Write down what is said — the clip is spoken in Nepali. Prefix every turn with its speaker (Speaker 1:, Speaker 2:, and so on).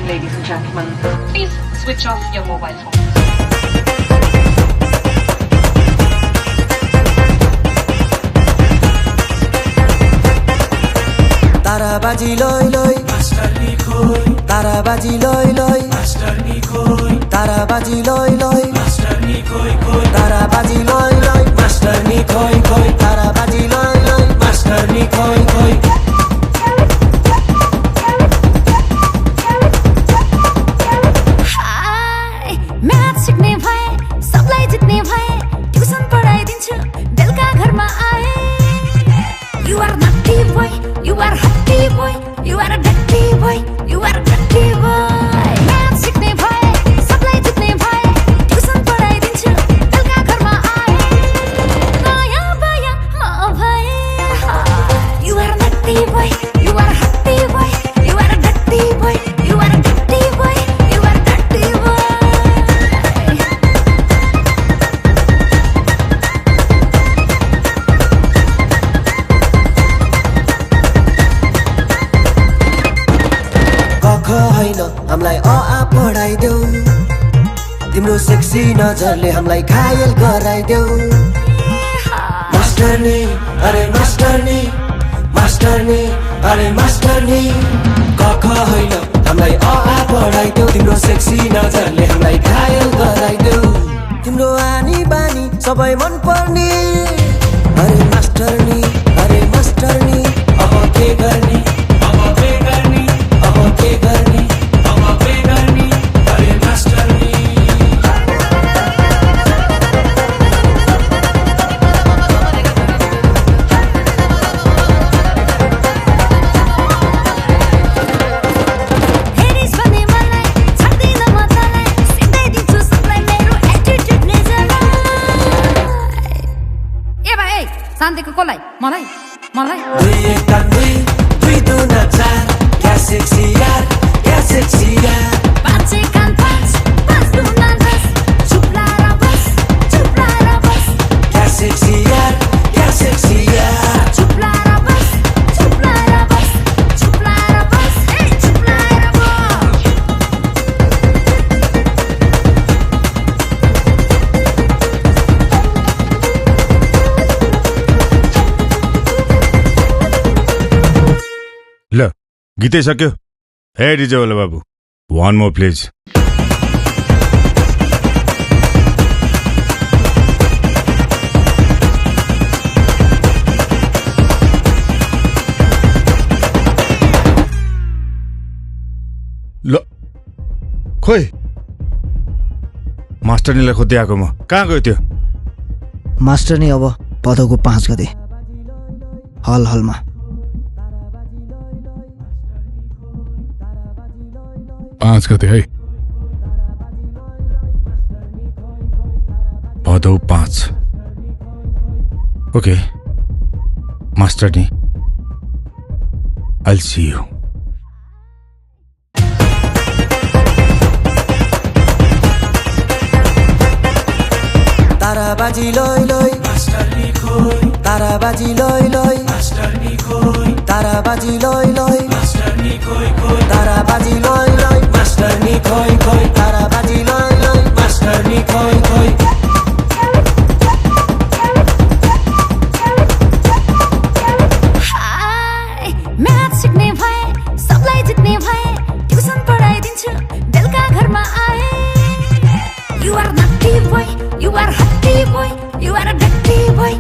Speaker 1: ladies and gentlemen. Please switch off your mobile phones.
Speaker 2: ताराबाजी लोई लोई मास्टर नी खोई ताराबाजी लोई लोई मास्टर नी खोई ताराबाजी लोई लोई मास्टर नी खोई खोई ताराबाजी लोई लोई मास्टर नी खोई खोई ताराबाजी लोई लोई मास्टर नी खोई खोई
Speaker 3: म्याथ सिक्ने भए सबलाई जित्ने भए ट्युसन पढाइदिन्छु बेलुका घरमा आए You are naughty boy, you are hotty boy, you are a dirty boy, you are a dirty boy. Math सिक्ने भए सबलाई जित्ने भए ट्युसन पढाइदिन्छु बेलुका घरमा आए नयाँ बायाँ म भए You are a naughty boy, you are a hotty boy, you are a dirty boy, you are a dirty boy, you are a dirty boy.
Speaker 2: हैन हामीलाई अ आ पढाइदेऊ तिम्रो सेक्सी नजरले हामीलाई घायल गराइदेऊ मास्टरनी अरे मास्टरनी मास्टरनी अरे मास्टरनी कख हैन हामीलाई अ आ पढाइदेऊ तिम्रो सेक्सी नजरले हामीलाई घायल गराइदेऊ तिम्रो आनी बानी सबै मन पर्ने अरे मास्टरनी अब के गर्ने अब के गर्ने अब के गर्ने अब के गर्ने अरे मास्टरनी
Speaker 3: हेरिस भने मलाई छड्दिन म तँलाई सिधाइदिन्छु सबलाई मेरो एटिट्युडले जलाई ए भाइ शान्तिको कसलाई मलाई
Speaker 2: दुई एक दुई दुना चार क्या सेक्सी यार क्या सेक्सी यार
Speaker 3: पाँच एक कान पाँच दुना 10 चुप लाएर बस
Speaker 2: क्या सेक्सी यार क्या सेक्सी यार
Speaker 3: चुप लाएर बस ए चुप लाएर
Speaker 4: ल गीतै सक्यो हे डिजे वाला बाबु वान मोर प्लिज ल खोइ मास्टरनीलाई खोज्दै आएको म कहाँ गयो त्यो
Speaker 5: मास्टरनी अब भदौको 5 गते हलमा
Speaker 4: 5 गते है भदौ 5 ओके मास्टरनी I'll see you
Speaker 2: ताराबाजी लोई लोई मास्टरनी खोई ताराबाजी लोई लोई मास्टरनी खोई ताराबाजी लोई लोई मास्टरनी खोई खोई ताराबाजी लोई लोई मास्टरनी खोई खोई ताराबाजी लोई लोई मास्टरनी खोई खोई
Speaker 3: म्याथ सिक्ने भए सबलाई जित्ने भए ट्युसन पढाइदिन्छु बेलुका घरमा आए You are naughty boy, you are hotty boy, you are a dirty boy.